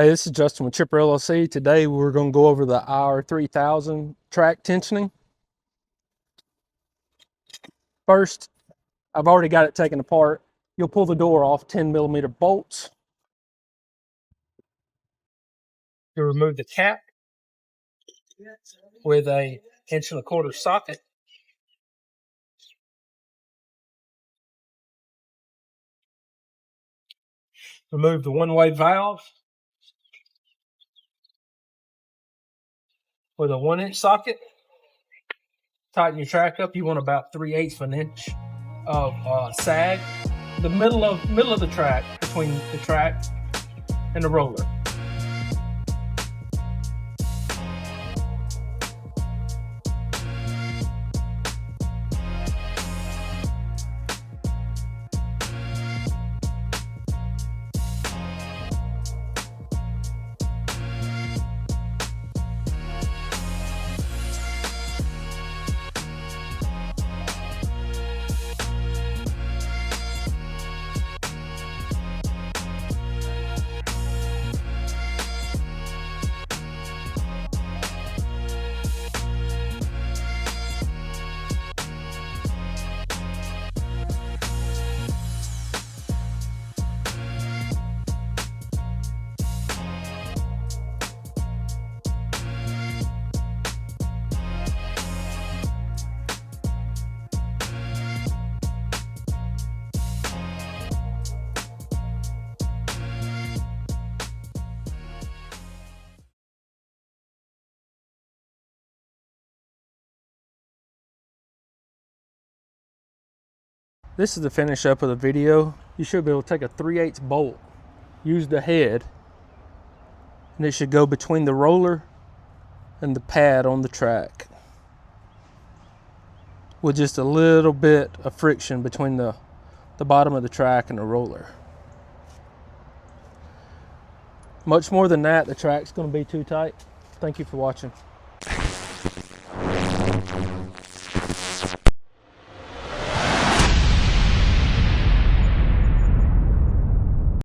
Hey, this is Justin with Chipper LLC. Today we're going to go over the IR-3000 track tensioning. First, I've already got it taken apart. You'll pull the door off 10mm bolts. You'll remove the cap with a 1.25" socket. Remove the one-way valve with a 1" socket. Tighten your track up. You want about 3/8 of an inch of sag. The middle of the track, between the track and the roller. This is the finish up of the video. You should be able to take a 3/8 bolt, use the head, and it should go between the roller and the pad on the track, with just a little bit of friction between the bottom of the track and the roller. Much more than that, the track's going to be too tight. Thank you for watching.